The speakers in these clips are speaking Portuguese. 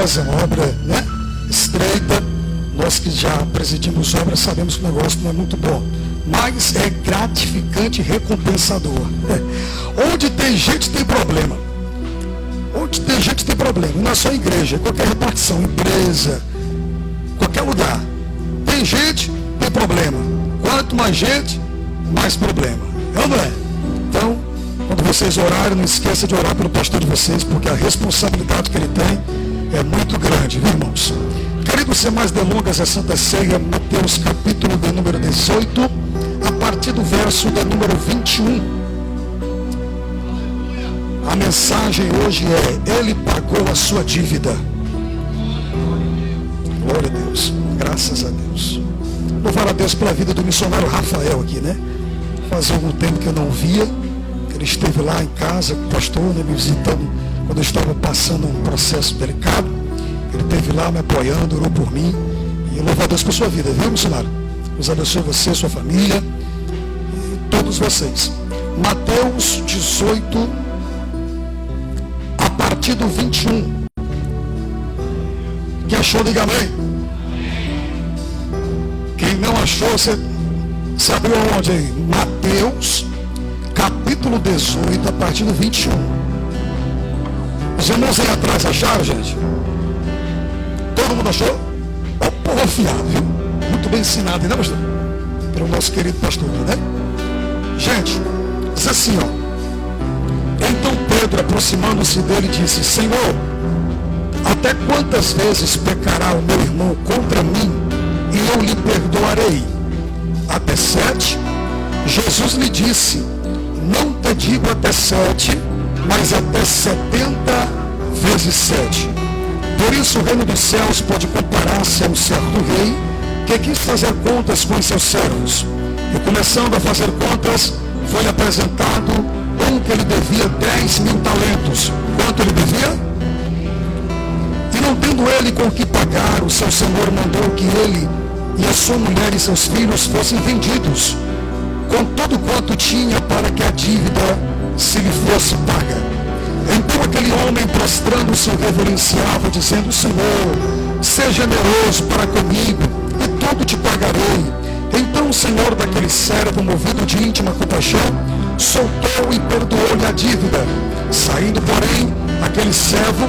trabalhosa, uma obra, né, estreita. Nós que já presidimos obras sabemos que o negócio não é muito bom, mas é gratificante e recompensador. Onde tem gente tem problema. Onde tem gente tem problema. Não é só igreja, qualquer repartição, empresa, qualquer lugar. Tem gente, tem problema. Quanto mais gente, mais problema. É ou não é? Então, quando vocês orarem, não esqueça de orar pelo pastor de vocês, porque a responsabilidade que ele tem é muito grande, viu, irmãos? Querido, sem mais delongas, a Santa Ceia, Mateus capítulo de número 18, a partir do verso de número 21. A mensagem hoje é: Ele pagou a sua dívida. Glória a Deus, graças a Deus. Louvar a Deus pela vida do missionário Rafael aqui, né? Fazia algum tempo que eu não via. Ele esteve lá em casa com o pastor, né, me visitando quando eu estava passando um processo delicado. Ele esteve lá me apoiando, orou por mim. E eu louvo a Deus por sua vida, viu, missionário? Deus abençoe você, sua família e todos vocês. Mateus 18, a partir do 21. Quem achou, diga amém. Quem não achou, você abriu onde aí? Mateus capítulo 18, a partir do 21. Os irmãos aí atrás acharam, gente? Todo mundo achou? Ó, o povo afiado, viu? Muito bem ensinado, né, pastor? Pelo nosso querido pastor, né? Gente, diz assim, ó. Então Pedro, aproximando-se dele, disse: Senhor, até quantas vezes pecará o meu irmão contra mim e eu lhe perdoarei? Até 7? Jesus lhe disse: não te digo até 7, mas até 70 vezes 7. Por isso o reino dos céus pode comparar-se a um certo rei que quis fazer contas com os seus servos. E começando a fazer contas, foi apresentado um que ele devia 10.000 talentos. Quanto ele devia? E não tendo ele com o que pagar, o seu senhor mandou que ele e a sua mulher e seus filhos fossem vendidos, com tudo quanto tinha, para que a dívida se lhe fosse paga. Então aquele homem, prostrando-se, reverenciava, dizendo: Senhor, seja generoso para comigo, e tudo te pagarei. Então o senhor daquele servo, movido de íntima compaixão, soltou e perdoou-lhe a dívida. Saindo, porém, aquele servo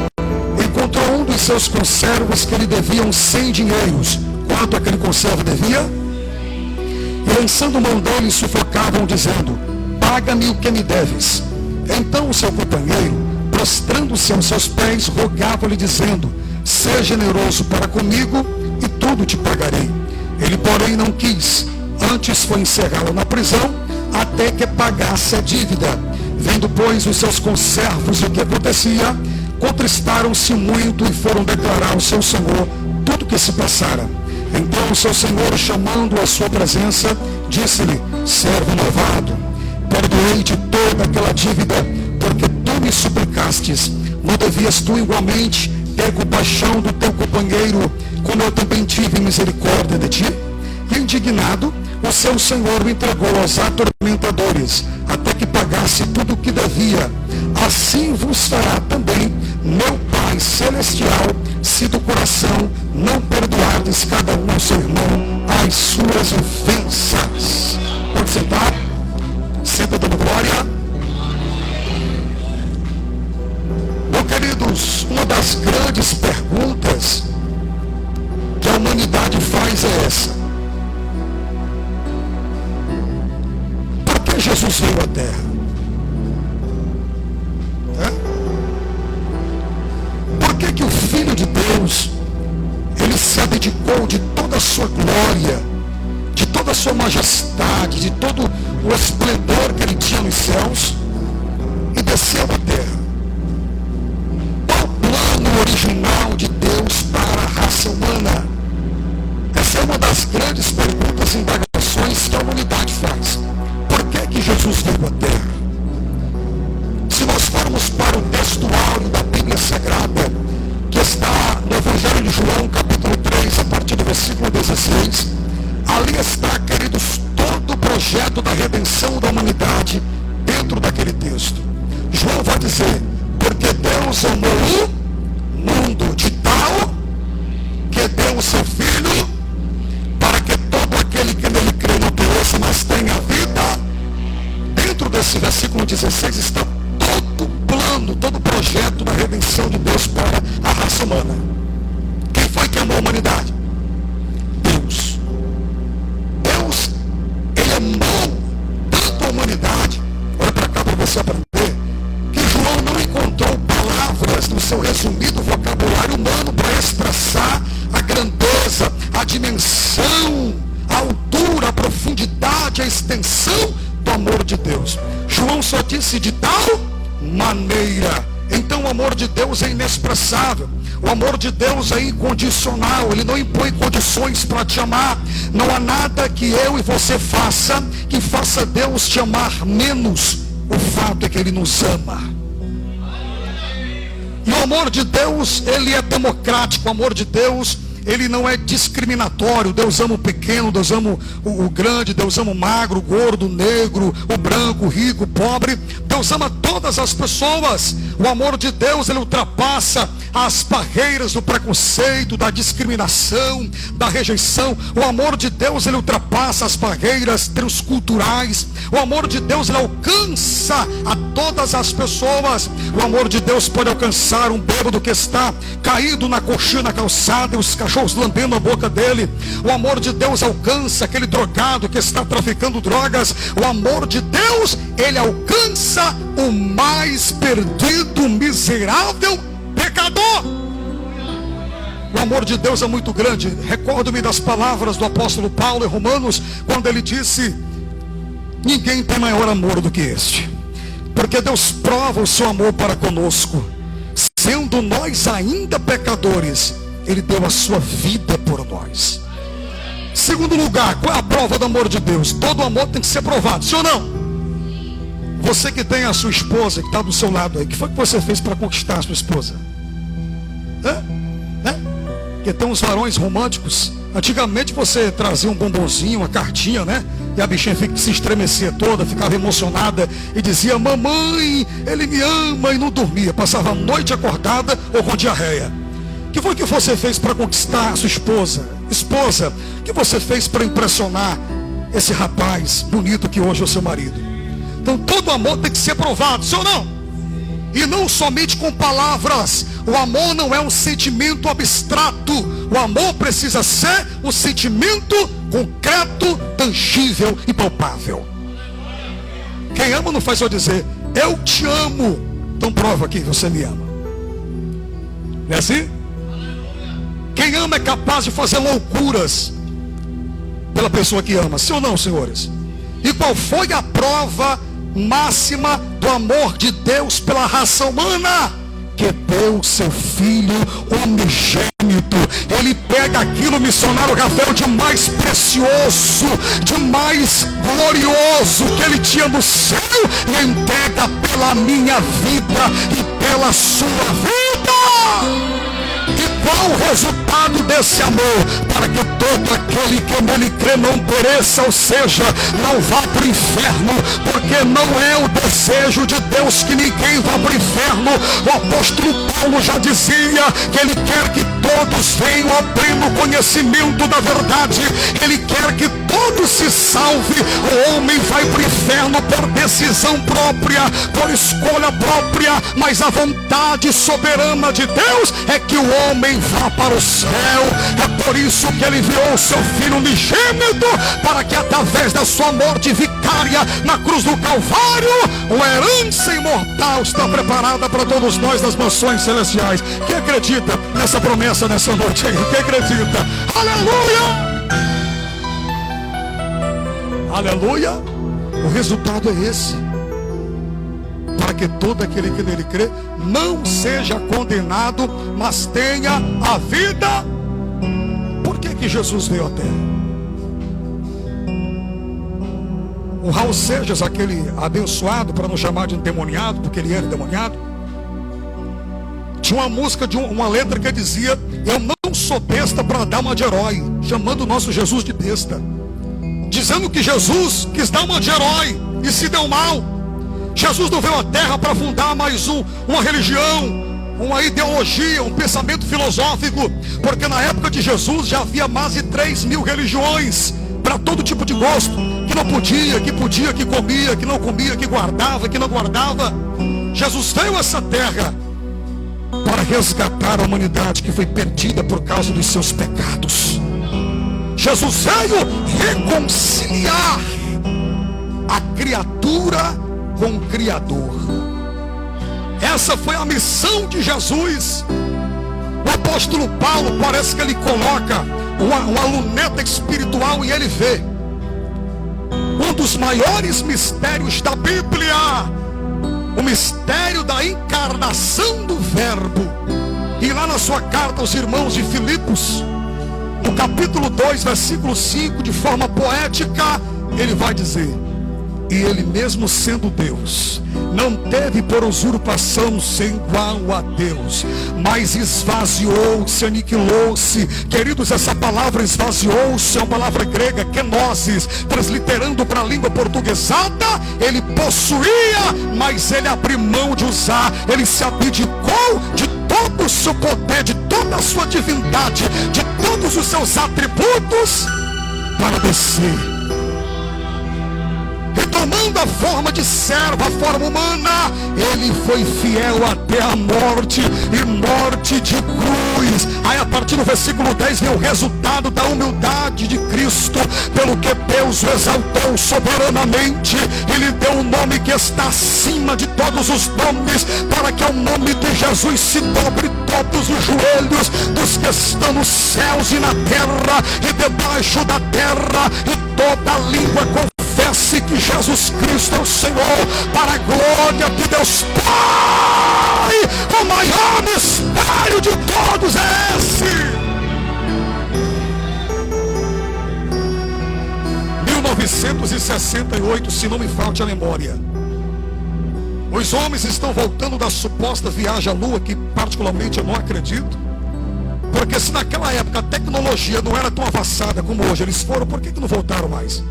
encontrou um dos seus conservos que lhe deviam 100 dinheiros. Quanto aquele conservo devia? E lançando mão dele, sufocavam, dizendo: paga-me o que me deves. Então o seu companheiro, prostrando-se aos seus pés, rogava-lhe, dizendo: seja generoso para comigo, e tudo te pagarei. Ele, porém, não quis, antes foi encerrá-lo na prisão, até que pagasse a dívida. Vendo, pois, os seus conservos o que acontecia, contristaram-se muito e foram declarar ao seu senhor tudo o que se passara. Então o seu senhor, chamando-o à sua presença, disse-lhe: servo malvado, perdoei-te toda aquela dívida, porque tu me suplicastes. Não devias tu igualmente ter compaixão do teu companheiro, como eu também tive misericórdia de ti? E indignado, o seu senhor o entregou aos atormentadores, até que pagasse tudo o que devia. Assim vos fará também meu Pai Celestial, se do coração não perdoardes cada um ao seu irmão as suas ofensas. Pode sentar? Senta dando glória. Meus queridos, uma das grandes perguntas que a humanidade faz é essa: por que Jesus veio à Terra? Por que o Filho de Deus, ele se abdicou de toda a sua glória, de toda a sua majestade, de todo o esplendor que ele tinha nos céus, e desceu à terra? Qual o plano original de Deus para a raça humana? Essa é uma das grandes perguntas e indagações que a humanidade faz. Por que Jesus veio à terra? Se nós formos para o texto áureo da Bíblia Sagrada, que está no Evangelho de João, capítulo 3, a partir do versículo 16, ali está, queridos, todo o projeto da redenção da humanidade dentro daquele texto. João vai dizer: porque Deus amou o mundo de tal raça humana. Quem foi que amou a humanidade? Deus. Deus, ele amou tanto a humanidade. Olha para cá para você aprender que João não encontrou palavras no seu resumido vocabulário humano para expressar a grandeza, a dimensão, a altura, a profundidade, a extensão do amor de Deus. João só disse de tal maneira. Então o amor de Deus é inexpressável. O amor de Deus é incondicional. Ele não impõe condições para te amar. Não há nada que eu e você faça que faça Deus te amar menos. O fato é que Ele nos ama. E o amor de Deus, ele é democrático. O amor de Deus, ele não é discriminatório. Deus ama o pequeno, Deus ama o grande, Deus ama o magro, o gordo, o negro, o branco, o rico, o pobre. Deus ama todas as pessoas. O amor de Deus, ele ultrapassa as barreiras do preconceito, da discriminação, da rejeição. O amor de Deus, ele ultrapassa as barreiras transculturais. O amor de Deus, ele alcança a todas as pessoas. O amor de Deus pode alcançar um bêbado que está caído na coxinha, na calçada, e os cachorros lambendo a boca dele. O amor de Deus alcança aquele drogado que está traficando drogas. O amor de Deus, ele alcança o mais perdido, miserável pecador. O amor de Deus é muito grande. Recordo-me das palavras do apóstolo Paulo em Romanos, quando ele disse: ninguém tem maior amor do que este, porque Deus prova o seu amor para conosco, sendo nós ainda pecadores, Ele deu a sua vida por nós. Segundo lugar, qual é a prova do amor de Deus? Todo amor tem que ser provado, sim ou não? Você que tem a sua esposa, que está do seu lado aí, o que foi que você fez para conquistar a sua esposa? Porque tem uns varões românticos. Antigamente você trazia um bombonzinho, uma cartinha, né? E a bichinha se estremecia toda, ficava emocionada e dizia: mamãe, ele me ama, e não dormia. Passava a noite acordada ou com diarreia. O que foi que você fez para conquistar a sua esposa? Esposa, o que você fez para impressionar esse rapaz bonito que hoje é o seu marido? Então todo amor tem que ser provado, sim ou não? E não somente com palavras. O amor não é um sentimento abstrato. O amor precisa ser um sentimento concreto, tangível e palpável. Quem ama não faz só dizer: eu te amo. Então prova aqui, você me ama. Não é assim? Quem ama é capaz de fazer loucuras pela pessoa que ama, sim ou não, senhores? E qual foi a prova máxima do amor de Deus pela raça humana? Que deu seu filho unigênito. Ele pega aquilo, missionário Rafael, de mais precioso, de mais glorioso que ele tinha no céu, e entrega pela minha vida e pela sua vida. E qual o resultado desse amor? Para que todo aquele que nele crê não pereça, ou seja, não vá para o inferno, porque não é o desejo de Deus que ninguém vá para o inferno. O apóstolo Paulo já dizia que ele quer que todos venham ao pleno conhecimento da verdade. Ele quer que todos se salve. O homem vai para o inferno por decisão própria, por escolha própria, mas a vontade soberana de Deus é que o homem vá para o céu. É por isso que ele enviou o seu filho unigênito, para que através da sua morte vicária na cruz do Calvário, uma herança imortal está preparada para todos nós nas mansões celestiais. Quem acredita nessa promessa nessa noite aí? Quem acredita? Aleluia! Aleluia! O resultado é esse: para que todo aquele que nele crê não seja condenado, mas tenha a vida. Por que Jesus veio à terra? O Raul Seixas, aquele abençoado, para não chamar de endemoniado, porque ele era endemoniado, tinha uma música, uma letra que dizia: eu não sou besta para dar uma de herói, chamando o nosso Jesus de besta, dizendo que Jesus quis dar uma de herói e se deu mal. Jesus não veio à terra para fundar mais uma religião, uma ideologia, um pensamento filosófico, porque na época de Jesus já havia mais de 3.000 religiões, para todo tipo de gosto, que não podia, que podia, que comia, que não comia, que guardava, que não guardava. Jesus veio a essa terra para resgatar a humanidade que foi perdida por causa dos seus pecados. Jesus veio reconciliar a criatura com o Criador. Essa foi a missão de Jesus. O apóstolo Paulo parece que ele coloca uma luneta espiritual e ele vê um dos maiores mistérios da Bíblia, o mistério da encarnação do Verbo. E lá na sua carta aos irmãos de Filipos, no capítulo 2, versículo 5, de forma poética, ele vai dizer: e ele mesmo sendo Deus, não teve por usurpação ser igual a Deus, mas esvaziou-se, aniquilou-se. Queridos, essa palavra esvaziou-se é uma palavra grega, kenosis, transliterando para a língua portuguesada. Ele possuía, mas ele abriu mão de usar. Ele se abdicou de todo o seu poder, de toda a sua divindade, de todos os seus atributos, para descer. E tomando a forma de servo, a forma humana, ele foi fiel até a morte, e morte de cruz. Aí a partir do versículo 10 vem o resultado da humildade de Cristo, pelo que Deus o exaltou soberanamente e lhe deu um nome que está acima de todos os nomes, para que ao nome de Jesus se dobre todos os joelhos dos que estão nos céus e na terra e debaixo da terra, e toda língua confesse que Jesus Cristo é o Senhor, para a glória de Deus Pai. O maior mistério de todos é esse. 1968, se não me falte a memória, os homens estão voltando da suposta viagem à Lua, que particularmente eu não acredito, porque se naquela época a tecnologia não era tão avançada como hoje eles foram, por que não voltaram mais?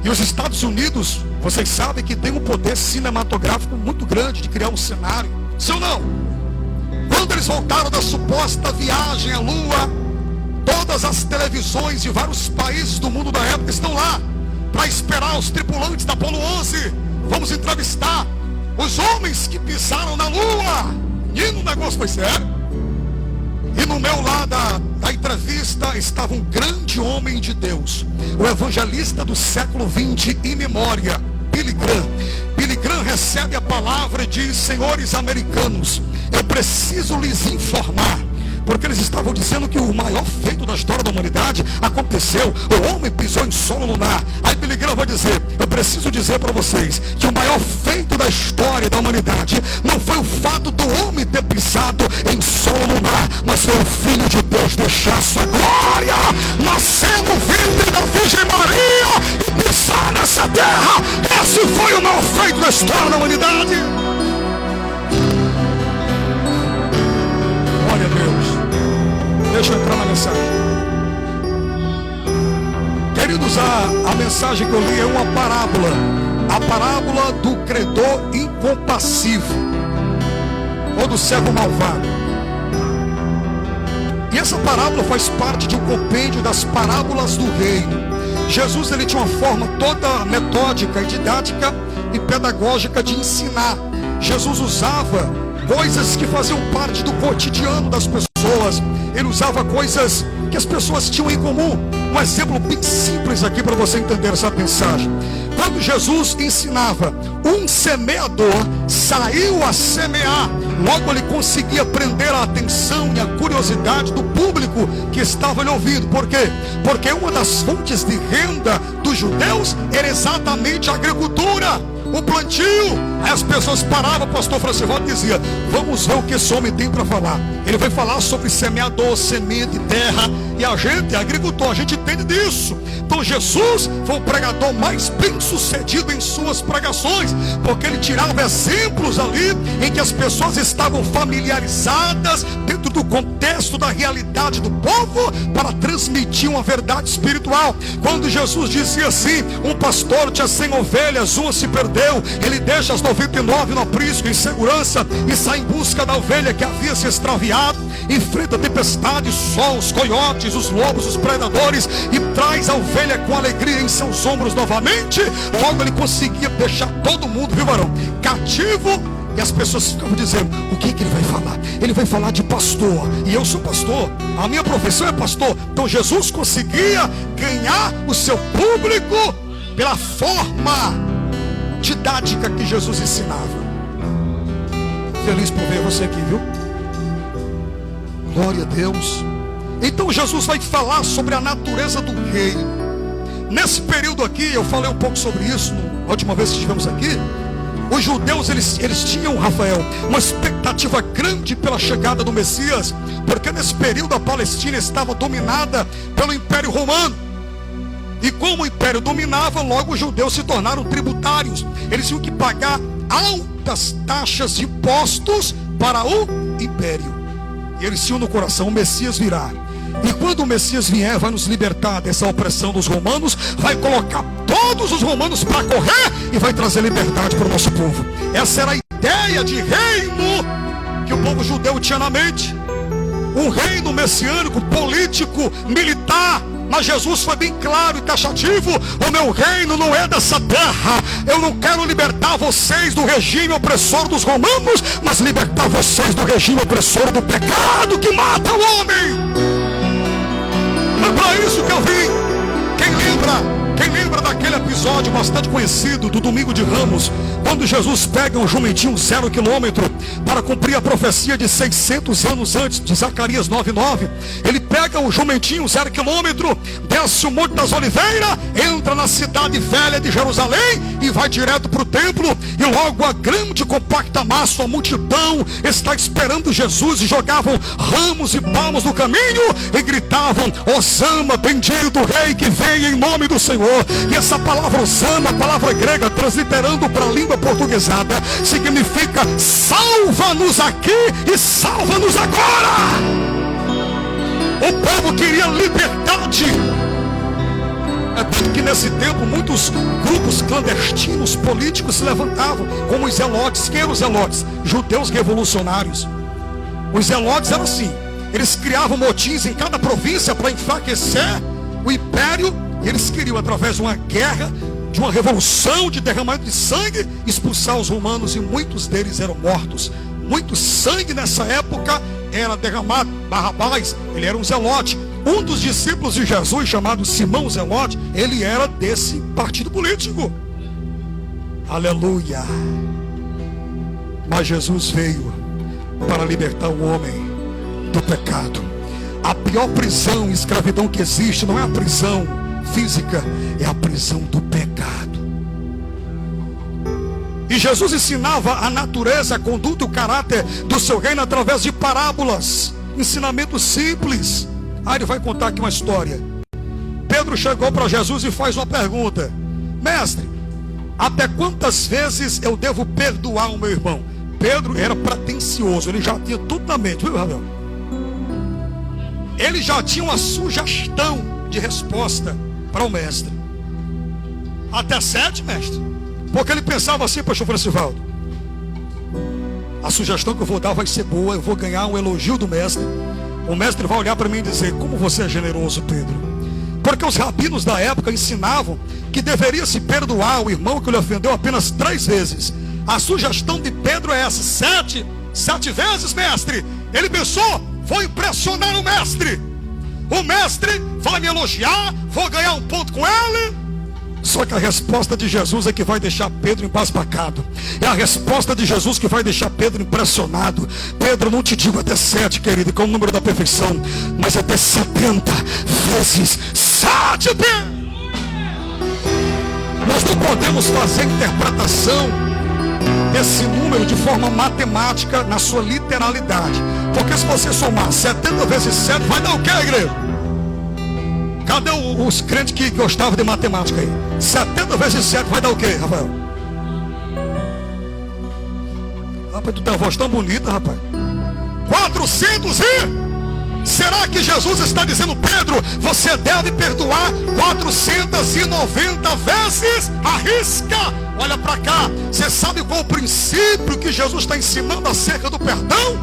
E os Estados Unidos, vocês sabem que tem um poder cinematográfico muito grande de criar um cenário, sim ou não? Quando eles voltaram da suposta viagem à Lua, todas as televisões de vários países do mundo da época estão lá para esperar os tripulantes da Apollo 11. Vamos entrevistar os homens que pisaram na Lua. E o negócio foi sério. E no meu lado da entrevista estava um grande homem de Deus, o evangelista do século 20 em memória, Billy Graham. Billy Graham recebe a palavra e diz: senhores americanos, eu preciso lhes informar, porque eles estavam dizendo que o maior feito da história da humanidade aconteceu, o homem pisou em solo lunar. Aí Billy Graham vai dizer: eu preciso dizer para vocês que o maior feito da história da humanidade não foi o fato do homem ter pisado em solo lunar, mas foi o Filho de Deus deixar sua glória, nascer no ventre da Virgem Maria e pisar nessa terra. Esse foi o maior feito da história da humanidade. Glória a Deus. Deixa eu entrar na mensagem. Queridos, a mensagem que eu li é uma parábola. A parábola do credor incompassivo, ou do servo malvado. E essa parábola faz parte de um compêndio das parábolas do reino. Jesus, ele tinha uma forma toda metódica e didática e pedagógica de ensinar. Jesus usava coisas que faziam parte do cotidiano das pessoas. Ele usava coisas que as pessoas tinham em comum. Um exemplo bem simples aqui para você entender essa mensagem. Quando Jesus ensinava, um semeador saiu a semear. Logo ele conseguia prender a atenção e a curiosidade do público que estava lhe ouvindo. Por quê? Porque uma das fontes de renda dos judeus era exatamente a agricultura, o plantio. Aí as pessoas paravam, o pastor Francivaldo dizia: vamos ver o que esse homem tem para falar. Ele vai falar sobre semeador, semente, terra. E a gente, agricultor, a gente entende disso. Então Jesus foi o pregador mais bem sucedido em suas pregações, porque ele tirava exemplos ali em que as pessoas estavam familiarizadas dentro do contexto da realidade do povo, para transmitir uma verdade espiritual. Quando Jesus dizia assim: um pastor tinha 100 ovelhas, uma se perdeu, ele deixa as 99 no aprisco em segurança e sai em busca da ovelha que havia se extraviado, enfrenta a tempestade, o sol, os coiotes, os lobos, os predadores, e traz a ovelha com alegria em seus ombros novamente. Logo ele conseguia deixar todo mundo, viu, varão, cativo E as pessoas ficavam dizendo: o que ele vai falar? Ele vai falar de pastor. E eu sou pastor, a minha profissão é pastor. Então Jesus conseguia ganhar o seu público pela forma didática que Jesus ensinava. Feliz por ver você aqui, viu? Glória a Deus. Então Jesus vai falar sobre a natureza do reino. Nesse período aqui, eu falei um pouco sobre isso na última vez que estivemos aqui. Os judeus, eles tinham, Rafael, uma expectativa grande pela chegada do Messias, porque nesse período a Palestina estava dominada pelo Império Romano. E como o Império dominava, logo os judeus se tornaram tributários. Eles tinham que pagar altas taxas de impostos para o Império. E eles tinham no coração: o Messias virá. E quando o Messias vier, vai nos libertar dessa opressão dos romanos, vai colocar todos os romanos para correr e vai trazer liberdade para o nosso povo. Essa era a ideia de reino que o povo judeu tinha na mente. Um reino messiânico, político, militar. Mas Jesus foi bem claro e taxativo: o meu reino não é dessa terra. Eu não quero libertar vocês do regime opressor dos romanos, mas libertar vocês do regime opressor do pecado que mata o homem. É para isso que eu vim. Quem lembra daquele episódio bastante conhecido do Domingo de Ramos, quando Jesus pega um jumentinho 0 quilômetro para cumprir a profecia de 600 anos antes, de Zacarias 9:9. Ele pega o jumentinho 0 quilômetro, desce o Monte das Oliveiras, entra na cidade velha de Jerusalém e vai direto para o templo. E logo a grande compacta massa, a multidão está esperando Jesus, e jogavam ramos e palmas no caminho e gritavam: Hosana, bendito o rei que vem em nome do Senhor. E essa palavra Hosana, a palavra grega, transliterando para a língua portuguesada, significa: salva-nos aqui e salva-nos agora. O povo queria liberdade. É tanto que nesse tempo muitos grupos clandestinos políticos se levantavam, como os zelotes. Quem eram os zelotes? Judeus revolucionários. Os zelotes eram assim: eles criavam motins em cada província para enfraquecer o império. E eles queriam, através de uma guerra, de uma revolução, de derramamento de sangue, expulsar os romanos, e muitos deles eram mortos. Muito sangue nessa época era derramado. Barrabás, ele era um zelote. Um dos discípulos de Jesus, chamado Simão Zelote, ele era desse partido político. Aleluia. Mas Jesus veio para libertar o homem do pecado. A pior prisão e escravidão que existe não é a prisão física, é a prisão do pecado. E Jesus ensinava a natureza, a conduta e o caráter do seu reino através de parábolas, ensinamentos simples. Ele vai contar aqui uma história. Pedro chegou para Jesus e faz uma pergunta: mestre, até quantas vezes eu devo perdoar o meu irmão? Pedro era pretensioso, ele já tinha tudo na mente, viu, Ravel? Ele já tinha uma sugestão de resposta para o mestre. Até 7, mestre? Porque ele pensava assim: pastor Francivaldo, a sugestão que eu vou dar vai ser boa, eu vou ganhar um elogio do mestre. O mestre vai olhar para mim e dizer: como você é generoso, Pedro. Porque os rabinos da época ensinavam que deveria se perdoar o irmão que lhe ofendeu apenas 3 vezes. A sugestão de Pedro é essa: 7 vezes, mestre. Ele pensou: vou impressionar o mestre. O mestre vai me elogiar, vou ganhar um ponto com ele. Só que a resposta de Jesus é que vai deixar Pedro embasbacado. É a resposta de Jesus que vai deixar Pedro impressionado. Pedro, não te digo até 7, querido, que é o número da perfeição, mas até 70 vezes 7. Nós não podemos fazer interpretação desse número de forma matemática, na sua literalidade. Porque se você somar 70 vezes 7, vai dar o que, igreja? Cadê os crentes que gostavam de matemática aí? 70 vezes 7 vai dar o que, Rafael? Rapaz, tu tem uma voz tão bonita, rapaz. 400 e... Será que Jesus está dizendo: Pedro, você deve perdoar 490 vezes? Arrisca! Olha para cá. Você sabe qual o princípio que Jesus está ensinando acerca do perdão?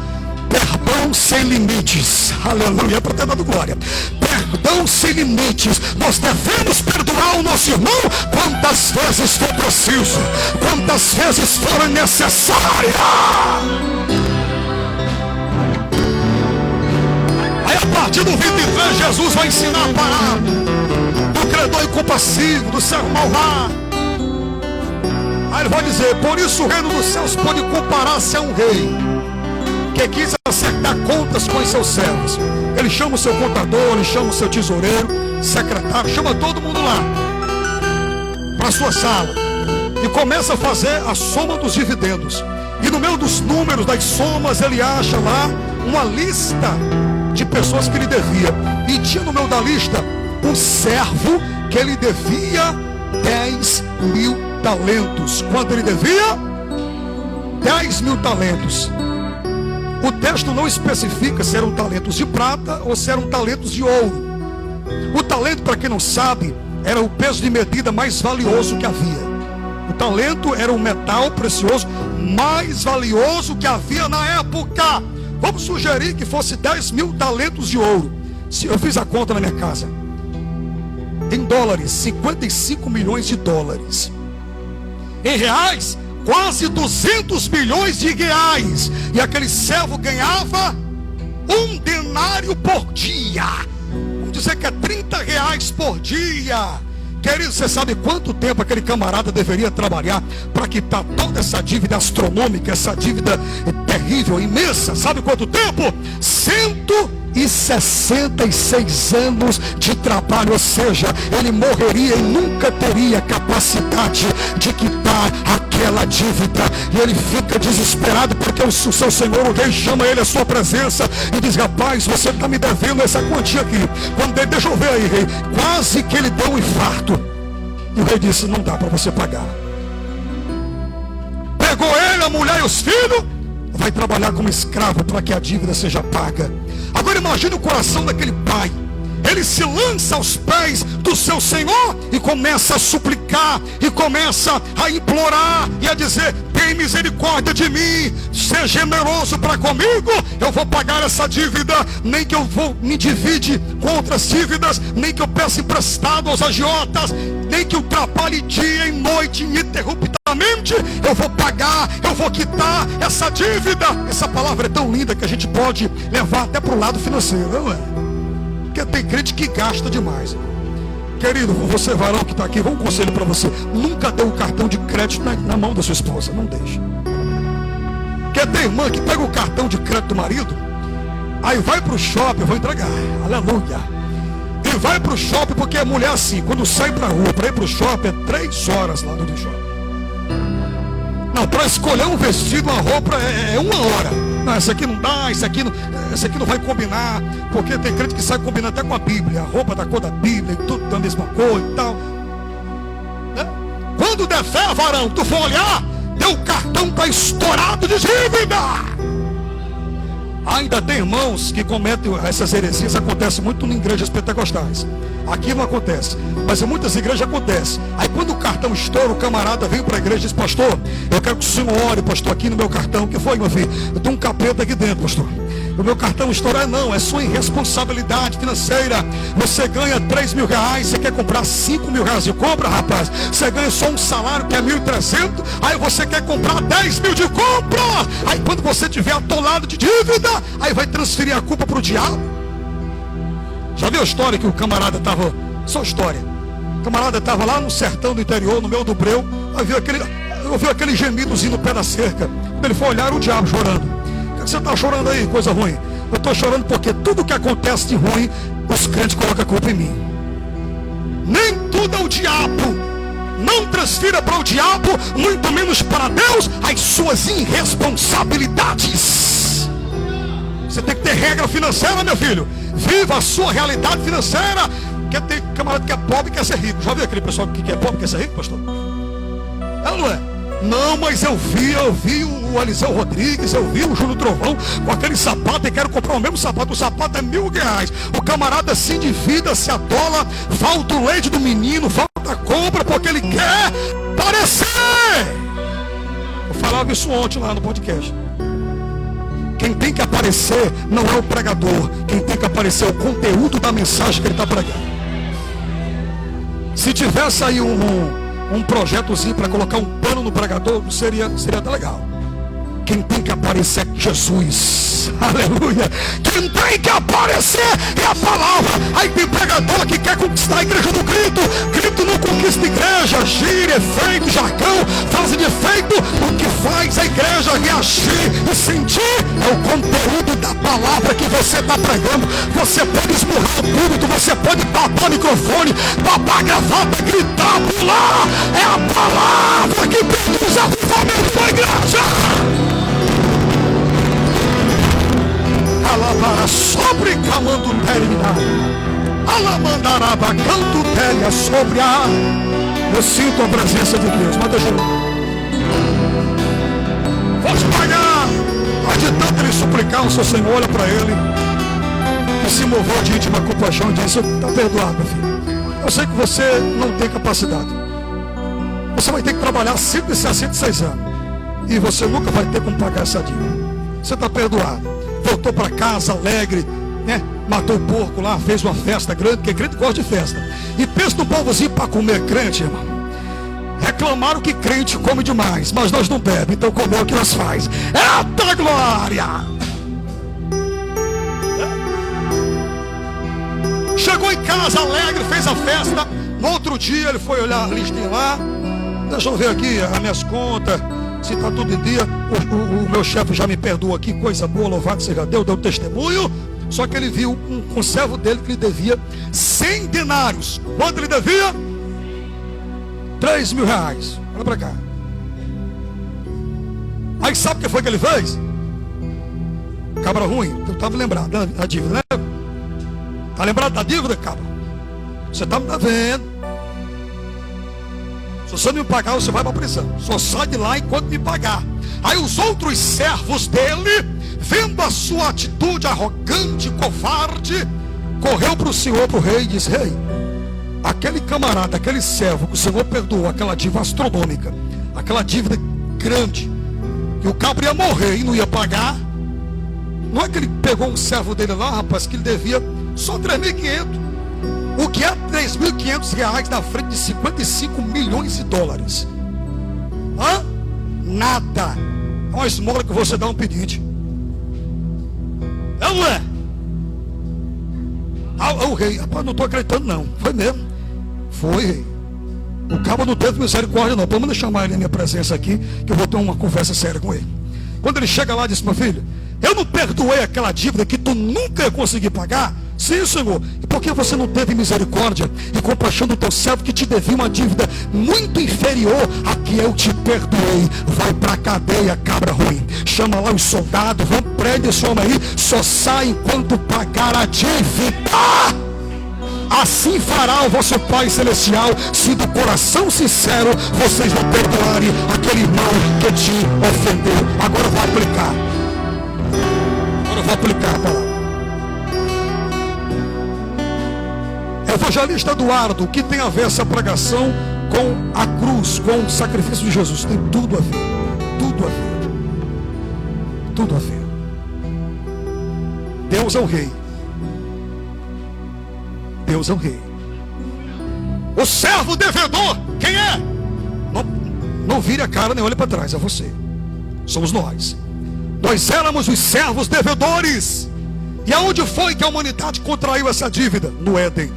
perdão sem limites. Aleluia, para ter dado glória. Perdão sem limites. Nós devemos perdoar o nosso irmão quantas vezes for preciso, quantas vezes for necessária. Aí a partir do 23 Jesus vai ensinar a parar do credor incompassivo, do servo malvado. Aí ele vai dizer: por isso o reino dos céus pode comparar-se a um rei que quis acertar contas com os seus servos. Ele chama o seu contador, ele chama o seu tesoureiro, secretário, chama todo mundo lá para a sua sala e começa a fazer a soma dos dividendos. E no meio dos números, das somas, ele acha lá uma lista de pessoas que ele devia. E tinha no meio da lista um servo que ele devia 10.000 talentos. Quanto ele devia? 10.000 talentos. O texto não especifica se eram talentos de prata ou se eram talentos de ouro. O talento, para quem não sabe, era o peso de medida mais valioso que havia. O talento era o metal precioso mais valioso que havia na época. Vamos sugerir que fosse 10.000 talentos de ouro. Se eu fiz a conta na minha casa, em dólares, 55 milhões de dólares. Em reais, quase 200 milhões de reais. E aquele servo ganhava 1 denário por dia. Vamos dizer que é 30 reais por dia. Querido, você sabe quanto tempo aquele camarada deveria trabalhar para quitar toda essa dívida astronômica, essa dívida terrível, imensa? Sabe quanto tempo? 166 anos de trabalho. Ou seja, ele morreria e nunca teria capacidade de quitar aquela dívida. E ele fica desesperado porque o seu senhor, o rei, chama ele à sua presença e diz: rapaz, você está me devendo essa quantia aqui. Quando ele, deixa eu ver aí, rei. Quase que ele deu um infarto. E o rei disse: não dá para você pagar. Pegou ele, a mulher e os filhos, vai trabalhar como escravo para que a dívida seja paga. Agora imagine o coração daquele pai. Ele se lança aos pés do seu senhor e começa a suplicar, e começa a implorar e a dizer: tem misericórdia de mim, seja generoso para comigo, eu vou pagar essa dívida. Nem que eu vou me divide com outras dívidas, nem que eu peça emprestado aos agiotas, nem que eu trabalhe dia e noite ininterruptamente, eu vou pagar, eu vou quitar essa dívida. Essa palavra é tão linda que a gente pode levar até para o lado financeiro, não é? Porque tem crente que gasta demais. Querido, você varão que está aqui, vou um conselho para você: nunca dê um cartão de crédito na mão da sua esposa, não deixe. Quer ter irmã que pega o cartão de crédito do marido, aí vai para o shopping, eu vou entregar, aleluia, e vai para o shopping, porque a mulher assim, quando sai para a rua, para ir para o shopping, é 3 horas lá no shopping. Não, para escolher um vestido, uma roupa, é 1 hora. Não, essa aqui não dá, essa aqui não vai combinar, porque tem crente que sai combinando até com a Bíblia, a roupa da cor da Bíblia, e tudo da mesma cor e tal, né? Quando der fé, varão, tu for olhar, teu cartão está estourado de dívida. Ainda tem irmãos que cometem essas heresias. Acontece muito em igrejas pentecostais. Aqui não acontece, mas em muitas igrejas acontece. Aí quando o cartão estoura, o camarada vem para a igreja e diz: pastor, eu quero que o senhor ore, pastor, aqui no meu cartão. O que foi, meu filho? Eu tenho um capeta aqui dentro, pastor. O meu cartão estourar. Não, é sua irresponsabilidade financeira. Você ganha 3.000 reais, você quer comprar 5.000 reais de compra, rapaz. Você ganha só um salário que é 1.300, aí você quer comprar 10.000 de compra. Aí quando você tiver atolado de dívida, aí vai transferir a culpa para o diabo. Já viu a história que o camarada estava, só história, o camarada estava lá no sertão do interior, no meio do breu, ouviu aquele gemidozinho no pé da cerca. Quando ele foi olhar, era o diabo chorando. O que você está chorando aí, coisa ruim? Eu estou chorando porque tudo que acontece de ruim, os crentes colocam a culpa em mim. Nem tudo é o diabo. Não transfira para o diabo, muito menos para Deus, as suas irresponsabilidades. Você tem que ter regra financeira, meu filho. Viva a sua realidade financeira. Quer ter camarada que é pobre e quer ser rico. Já viu aquele pessoal que é pobre e quer ser rico, pastor? É ou não é? Não, mas eu vi o Eliseu Rodrigues, eu vi o Júlio Trovão com aquele sapato e quero comprar o mesmo sapato. O sapato é 1.000 reais. O camarada se endivida, se atola, falta o leite do menino, falta a compra porque ele quer parecer. Eu falava isso ontem lá no podcast. Quem tem que aparecer não é o pregador. Quem tem que aparecer é o conteúdo da mensagem que ele está pregando. Se tivesse aí um projetozinho para colocar um pano no pregador, seria até legal. Quem tem que aparecer é Jesus. Aleluia. Quem tem que aparecer é a palavra. Aí tem pregador que quer conquistar a igreja do Cristo. Cristo não conquista igreja. Gíria, efeito, jargão, frase de efeito. O que faz a igreja reagir e sentir é o conteúdo da palavra que você está pregando. Você pode esmurrar o púlpito, você pode papar o microfone, papar a gravata, gritar, pular. É a palavra que produz avivamento da igreja. Alabara sobre camando terminar. Alamandaraba canto telha sobre a. Eu sinto a presença de Deus, mas deixa eu. Vou te pagar. Mas de tanto ele suplicar, o seu Senhor olha para ele e se moveu de íntima compaixão e disse: está perdoado, meu filho. Eu sei que você não tem capacidade. Você vai ter que trabalhar 166 anos e você nunca vai ter como pagar essa dívida. Você está perdoado. Voltou para casa alegre, né? Matou o porco lá, fez uma festa grande, porque crente gosta de festa. E pensa no povozinho para comer crente, irmão. Reclamaram que crente come demais, mas nós não bebemos, então comeu o que nós faz. Eita glória! Chegou em casa alegre, fez a festa. No outro dia ele foi olhar a listinha lá. Deixa eu ver aqui as minhas contas, se está tudo em dia. O meu chefe já me perdoa aqui, coisa boa, louvado seja Deus, deu testemunho. Só que ele viu um conservo dele que lhe devia 100 denários. Quanto ele devia? 3 mil reais. Olha para cá. Aí sabe o que foi que ele fez? Cabra ruim, eu estava lembrado da dívida, né? Está lembrado da dívida, cabra? Você está me devendo. Se você não me pagar, você vai para a prisão. Só sai de lá enquanto me pagar. Aí os outros servos dele, vendo a sua atitude arrogante, covarde, correu para o senhor, para o rei, e disse: rei, aquele camarada, aquele servo que o senhor perdoou, aquela dívida astronômica, aquela dívida grande, que o cabra ia morrer e não ia pagar. Não é que ele pegou um servo dele lá, rapaz, que ele devia só 3.500. O que é 3.500 reais na frente de 55 milhões de dólares? Hã? Nada. É uma esmola que você dá um pedinte. É ou não é? O rei, rapaz, não estou acreditando não. Foi mesmo. Foi, rei. O cabo não teve misericórdia não. Vamos chamar ele na minha presença aqui, que eu vou ter uma conversa séria com ele. Quando ele chega lá, disse: meu filho, eu não perdoei aquela dívida que tu nunca ia conseguir pagar? Sim, Senhor. E por que você não teve misericórdia e compaixão do teu servo que te devia uma dívida muito inferior a que eu te perdoei? Vai para a cadeia, cabra ruim. Chama lá os soldados, vão, prende esse homem aí, só sai enquanto pagar a dívida. Assim fará o vosso Pai Celestial, se do coração sincero vocês não perdoarem aquele irmão que te ofendeu. Agora eu vou aplicar. Agora eu vou aplicar a palavra. Evangelista Eduardo, o que tem a ver essa pregação com a cruz, com o sacrifício de Jesus? Tem tudo a ver. Tudo a ver. Tudo a ver. Deus é o rei. Deus é o rei. O servo devedor, quem é? Não vire a cara nem olhe para trás, é você. Somos nós. Nós éramos os servos devedores. E aonde foi que a humanidade contraiu essa dívida? No Éden.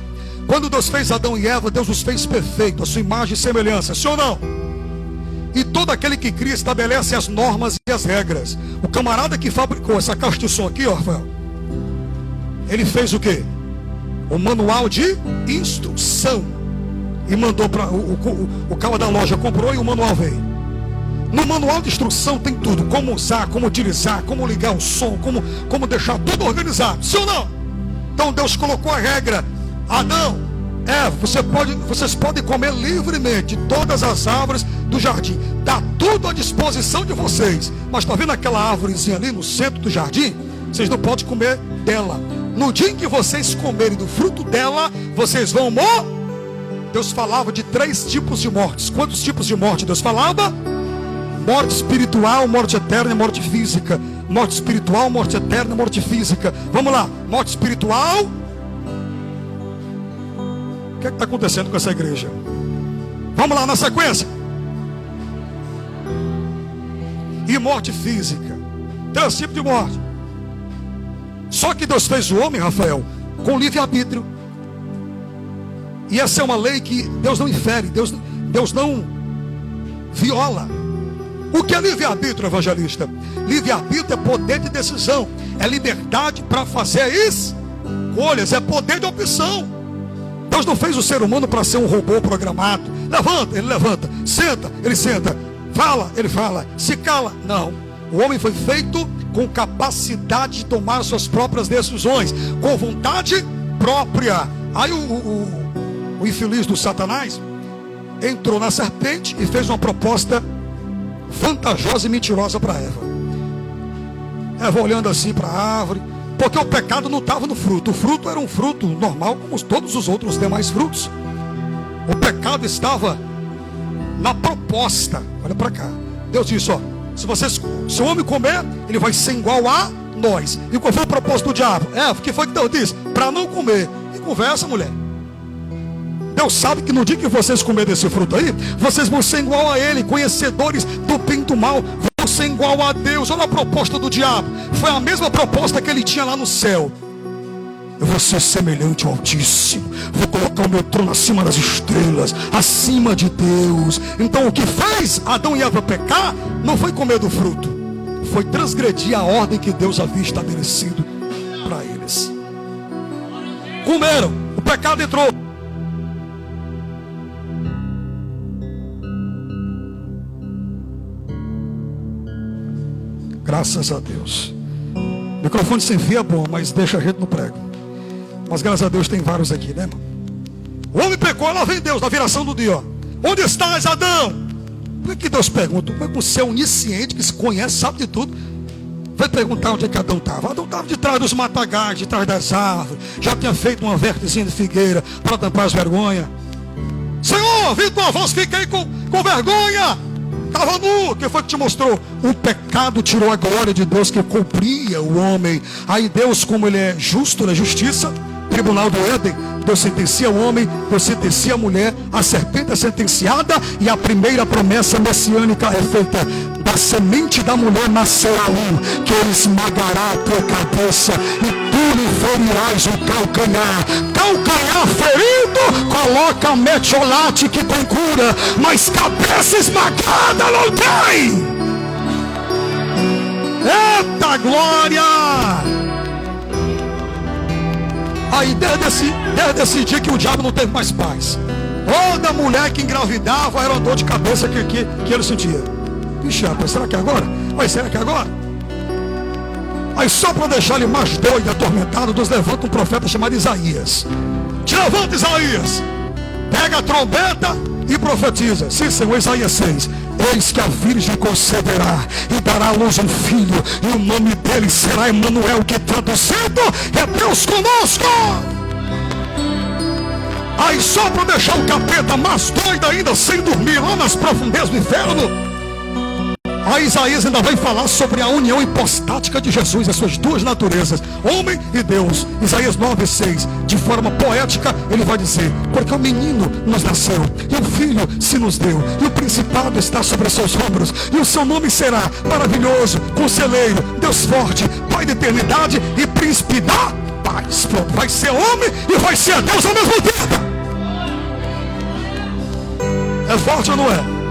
Quando Deus fez Adão e Eva, Deus os fez perfeitos, a sua imagem e semelhança, sim ou não? E todo aquele que cria estabelece as normas e as regras. O camarada que fabricou essa caixa de som aqui, ó, Rafael, ele fez o quê? O manual de instrução. E mandou para o cara da loja, comprou e o manual veio. No manual de instrução tem tudo: como usar, como utilizar, como ligar o som, como deixar tudo organizado, sim ou não? Então Deus colocou a regra: Adão, vocês podem comer livremente de todas as árvores do jardim, está tudo à disposição de vocês, mas está vendo aquela árvorezinha ali no centro do jardim? Vocês não podem comer dela. No dia em que vocês comerem do fruto dela, vocês vão morrer. Deus falava de 3 tipos de mortes. Quantos tipos de morte Deus falava? Morte espiritual, morte eterna e morte física. Morte espiritual, morte eterna, morte física. Vamos lá, morte espiritual. O que está acontecendo com essa igreja? Vamos lá na sequência. E morte física. 3 tipos de morte. Só que Deus fez o homem, Rafael, com livre-arbítrio. E essa é uma lei que Deus não infere, Deus não viola. O que é livre-arbítrio, evangelista? Livre-arbítrio é poder de decisão, é liberdade para fazer escolhas, é poder de opção. Deus não fez o ser humano para ser um robô programado. Levanta, ele levanta. Senta, ele senta. Fala, ele fala. Se cala, não. O homem foi feito com capacidade de tomar suas próprias decisões, com vontade própria. Aí o infeliz do Satanás entrou na serpente e fez uma proposta vantajosa e mentirosa para Eva. Eva olhando assim para a árvore, porque o pecado não estava no fruto. O fruto era um fruto normal, como todos os outros demais frutos. O pecado estava na proposta. Olha para cá. Deus disse, ó, se o homem comer, ele vai ser igual a nós. E qual foi o propósito do diabo? O que foi que Deus disse? Para não comer. E conversa, mulher. Deus sabe que no dia que vocês comerem desse fruto aí, vocês vão ser igual a ele, conhecedores do bem e do mal, vão ser igual a Deus. Olha a proposta do diabo. Foi a mesma proposta que ele tinha lá no céu. Eu vou ser semelhante ao Altíssimo, vou colocar o meu trono acima das estrelas, acima de Deus. Então o que fez Adão e Eva pecar não foi comer do fruto, foi transgredir a ordem que Deus havia estabelecido para eles. Comeram, o pecado entrou. Graças a Deus. Microfone sem fio é bom, mas deixa a gente no prego. Mas graças a Deus tem vários aqui, né, irmão? O homem pecou, lá vem Deus na viração do dia, ó. Onde estás, Adão? Por que Deus pergunta? Como é que você é onisciente, que se conhece, sabe de tudo, vai perguntar onde é que Adão estava? Adão estava de trás dos matagais, de trás das árvores. Já tinha feito uma vertezinha de figueira para tampar as vergonhas. Senhor, vi tua voz, fiquei com vergonha. Estava nu. Quem foi que te mostrou? O pecado tirou a glória de Deus que cobria o homem. Aí Deus, como ele é justo na justiça, tribunal do Éden, Deus sentencia o homem, Deus sentencia a mulher, a serpente é sentenciada, e a primeira promessa messiânica é feita: da semente da mulher nascerá um, que ele esmagará a tua cabeça, e tu lhe ferirás o calcanhar. Calcanhar ferido, coloca metiolate que tem cura, mas cabeça esmagada não tem. Eita glória! Aí desde esse dia que o diabo não teve mais paz. Toda mulher que engravidava era uma dor de cabeça que ele sentia. Ixi, rapaz, será que é agora? Mas será que é agora? Aí só para deixar ele mais doido, atormentado, Deus levanta um profeta chamado Isaías. Te levanta, Isaías. Pega a trombeta e profetiza. Sim, Senhor, Isaías 6. Eis que a virgem conceberá e dará à luz um filho, e o nome dele será Emanuel, que traduzido é Deus conosco. Aí só para deixar o capeta mais doido ainda, sem dormir, lá nas profundezas do inferno, aí Isaías ainda vai falar sobre a união hipostática de Jesus, as suas duas naturezas, homem e Deus. Isaías 9:6, de forma poética, ele vai dizer: porque o menino nos nasceu, e o filho se nos deu, e o principado está sobre seus ombros, e o seu nome será Maravilhoso, Conselheiro, Deus Forte, Pai da Eternidade e Príncipe da Paz. Pronto, vai ser homem e vai ser Deus ao mesmo tempo. É forte ou não é?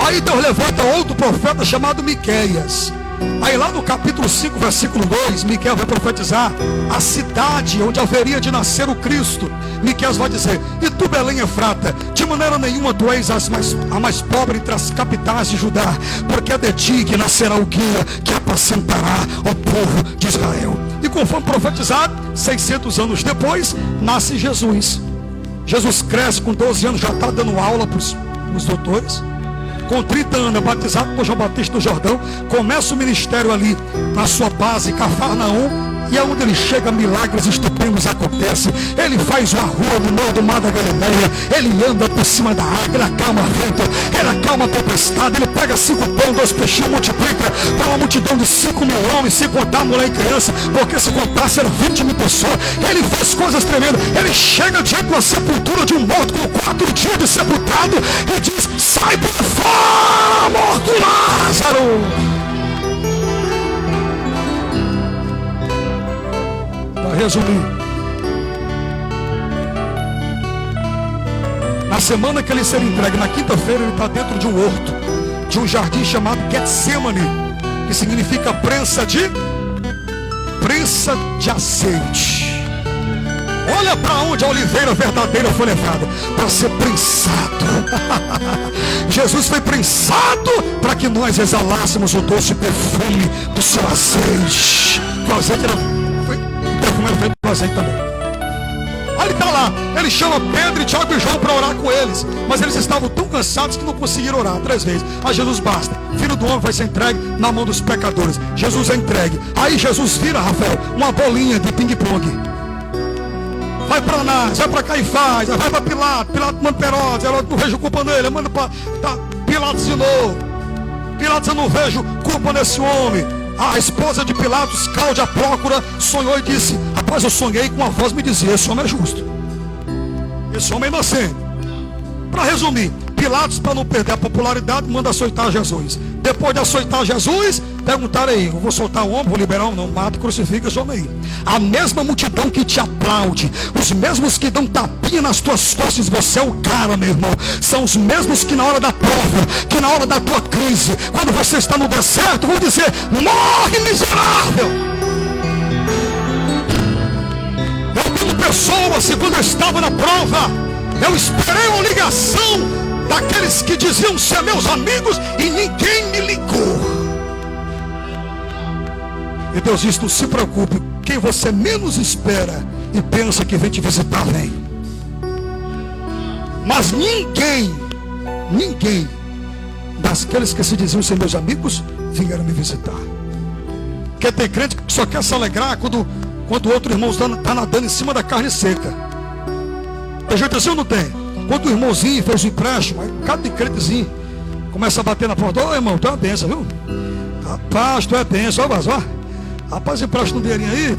Aí Deus levanta outro profeta chamado Miqueias. Aí lá no capítulo 5, versículo 2, Miqueias vai profetizar a cidade onde haveria de nascer o Cristo. Miqueias vai dizer: e tu, Belém Efrata, de maneira nenhuma tu és a mais pobre entre as capitais de Judá, porque é de ti que nascerá o guia que apacentará o povo de Israel. E conforme profetizado, 600 anos depois, nasce Jesus. Jesus cresce com 12 anos, já está dando aula para os doutores. Com 30 anos é batizado por João Batista do Jordão. Começa o ministério ali na sua base, Cafarnaum. E aonde ele chega, milagres estupendos acontecem. Ele faz uma rua no meio do mar da Galileia. Ele anda por cima da água, ele acalma vento, ele acalma a tempestade. Ele pega 5 pães, 2 peixinhos, multiplica para uma multidão de 5 mil homens, se contar mulher e criança, porque se contasse eram 20 mil pessoas. Ele faz coisas tremendas. Ele chega diante da sepultura de um morto com 4 dias de sepultado e diz: sai para fora, morto Lázaro. Para resumir, na semana que ele ser entregue, na quinta-feira, ele está dentro de um horto, de um jardim chamado Getsemane, que significa prensa de azeite. Olha para onde a oliveira verdadeira foi levada, para ser prensado. Jesus foi prensado para que nós exalássemos o doce perfume do seu azeite. O azeite era, o perfume era feito do azeite também. Aí ele está lá, ele chama Pedro, Tiago e João para orar com eles, mas eles estavam tão cansados que não conseguiram orar 3 vezes. Aí Jesus: basta, Filho do homem vai ser entregue na mão dos pecadores. Jesus é entregue. Aí Jesus vira, Rafael, uma bolinha de ping-pong. Vai para Anás, vai para Caifás, vai para Pilatos, manda para Herodes, Herodes não vejo culpa nele, manda para Pilatos de novo. Pilatos: eu não vejo culpa nesse homem. A esposa de Pilatos, Cláudia Prócora, sonhou e disse: rapaz, eu sonhei com uma voz me dizia: esse homem é justo, esse homem é inocente. Para resumir, Pilatos, para não perder a popularidade, manda açoitar Jesus. Depois de açoitar Jesus, perguntaram aí: eu vou soltar o homem, vou liberar um? Não, mata e crucifica esse homem aí. A mesma multidão que te aplaude, os mesmos que dão tapinha nas tuas costas, você é o cara, meu irmão, são os mesmos que na hora da prova, que na hora da tua crise, quando você está no deserto, vão dizer: morre, miserável. Eu, como pessoa, se quando eu estava na prova, eu esperei uma ligação daqueles que diziam ser meus amigos e ninguém me ligou. E Deus diz: não se preocupe, quem você menos espera e pensa que vem te visitar, vem. Mas ninguém daqueles que se diziam ser meus amigos vieram me visitar. Porque tem crente que só quer se alegrar quando o outro irmão está nadando em cima da carne seca. Tem gente assim ou não tem? Quando o irmãozinho fez o empréstimo, aí cada crentezinho começa a bater na porta: ô irmão, tu é uma benção, viu? Rapaz, tu é benção, ó. Rapaz, empresta um dinheirinho aí,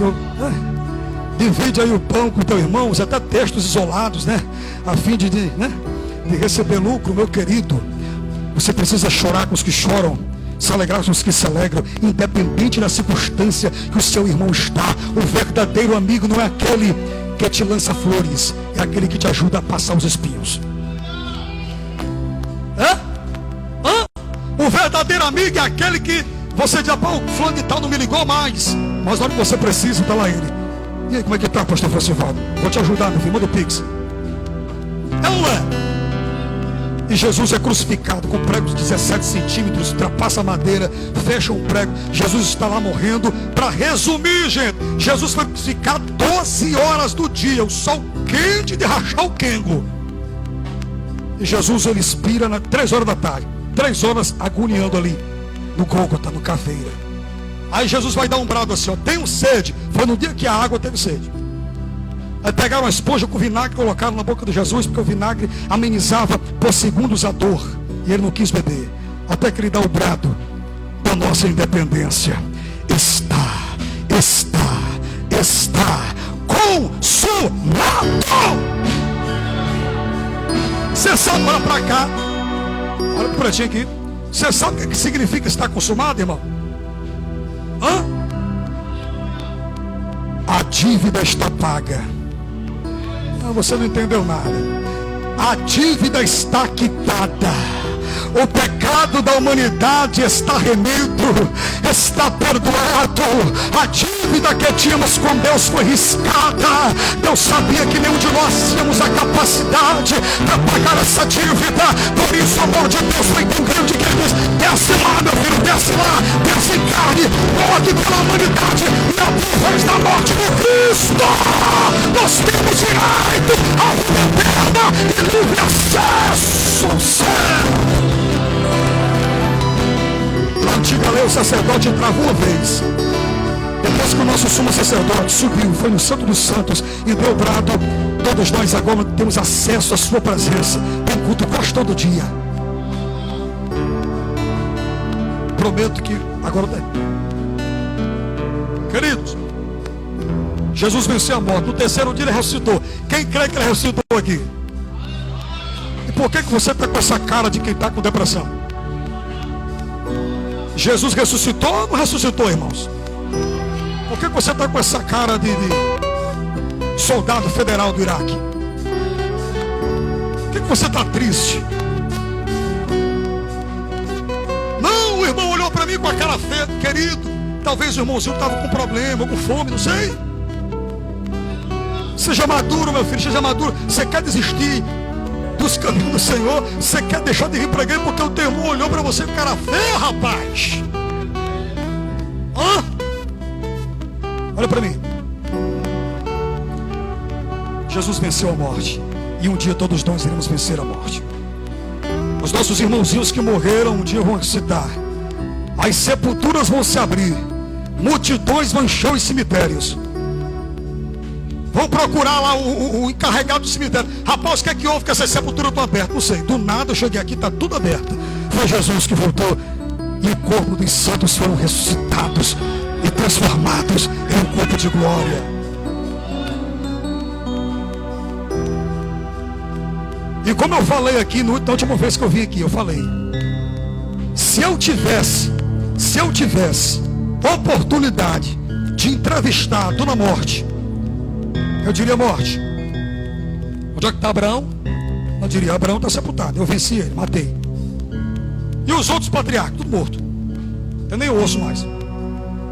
divide aí o pão com o teu irmão, usa até textos isolados, né? A fim de receber lucro, meu querido. Você precisa chorar com os que choram, se alegrar com os que se alegram, independente da circunstância que o seu irmão está. O verdadeiro amigo não é aquele que te lança flores, é aquele que te ajuda a passar os espinhos. O verdadeiro amigo é aquele que você diz: pô, o fulano de tal não me ligou mais, mas na hora que você precisa, está lá ele. E aí, como é que está, pastor Francivaldo? Vou te ajudar, meu filho, manda o Pix. É ou não é? E Jesus é crucificado com pregos de 17 centímetros, ultrapassa a madeira, fecha um prego. Jesus está lá morrendo. Para resumir, gente, Jesus foi crucificado 12 horas do dia, o sol quente de rachar o quengo. E Jesus, ele expira nas 3 horas da tarde, 3 horas agoniando ali no Gólgota, no Caveira. Aí Jesus vai dar um brado assim: ó, tenho sede. Foi no dia que a água teve sede. Aí pegaram uma esponja com vinagre e colocaram na boca de Jesus, porque o vinagre amenizava por segundos a dor, e ele não quis beber, até que ele dá o brado da nossa independência: está consumado. Você sabe, olha para cá, olha para o pretinho aqui. Você sabe o que significa estar consumado, irmão? A dívida está paga. Você não entendeu nada. A dívida está quitada. O pecado da humanidade está remido, está perdoado. A dívida que tínhamos com Deus foi riscada. Deus sabia que nenhum de nós tínhamos a capacidade para pagar essa dívida. Por isso o amor de Deus foi tão grande que ele diz: desce lá, meu filho, desce lá, desce em carne, morre pela humanidade, e através da morte de Cristo nós temos direito à vida eterna e livre acesso ao céu. Na antiga lei, o sacerdote entrava uma vez Depois que o nosso sumo sacerdote subiu, foi no Santo dos Santos e deu o brado, todos nós agora temos acesso à sua presença. Tem culto quase todo dia. Prometo que agora tem. Queridos, Jesus venceu a morte. No terceiro dia ele ressuscitou. Quem crê que ele ressuscitou aqui? E por que você está com essa cara de quem está com depressão? Jesus ressuscitou ou não ressuscitou, irmãos? Por que você está com essa cara de soldado federal do Iraque? Por que você está triste? Não, o irmão olhou para mim com a cara feia. Querido, talvez o irmãozinho estava com problema, com fome, não sei. Seja maduro, meu filho, seja maduro. Você quer desistir dos caminhos do Senhor? Você quer deixar de vir para a igreja porque o teu irmão olhou para você com cara feia, rapaz? Hã? Olha para mim. Jesus venceu a morte. E um dia todos nós iremos vencer a morte. Os nossos irmãozinhos que morreram um dia vão ressuscitar. As sepulturas vão se abrir. Multidões vão encher os cemitérios. Vão procurar lá o encarregado do cemitério. Rapaz, o que é que houve que essas sepulturas estão abertas? Não sei, do nada eu cheguei aqui, está tudo aberto. Foi Jesus que voltou. E o corpo dos santos foram ressuscitados e transformados em um corpo de glória. E como eu falei aqui, na última vez que eu vim aqui, eu falei: se eu tivesse oportunidade de entrevistar a Dona Morte, eu diria: Morte, onde é que está Abraão? Eu diria: Abraão está sepultado. Eu venci ele, matei. E os outros patriarcas, tudo morto. Eu nem ouço mais.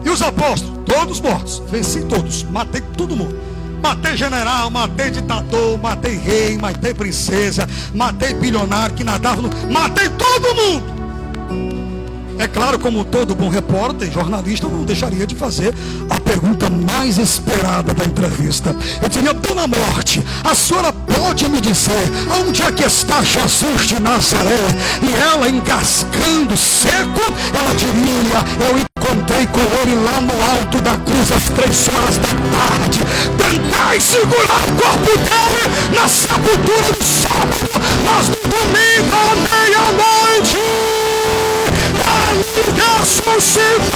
E os apóstolos, todos mortos. Venci todos, matei todo mundo. Matei general, matei ditador, matei rei, matei princesa, matei bilionário que nadava no... Matei todo mundo. É claro, como todo bom repórter, jornalista, eu não deixaria de fazer a pergunta mais esperada da entrevista. Eu diria: Dona Morte, a senhora pode me dizer onde é que está Jesus de Nazaré? E ela, engasgando seco, ela diria: eu encontrei com ele lá no alto da cruz às 3 horas da tarde. Tentai segurar o corpo dele na sepultura do sábado, mas no domingo à meia-noite ele ressuscitou.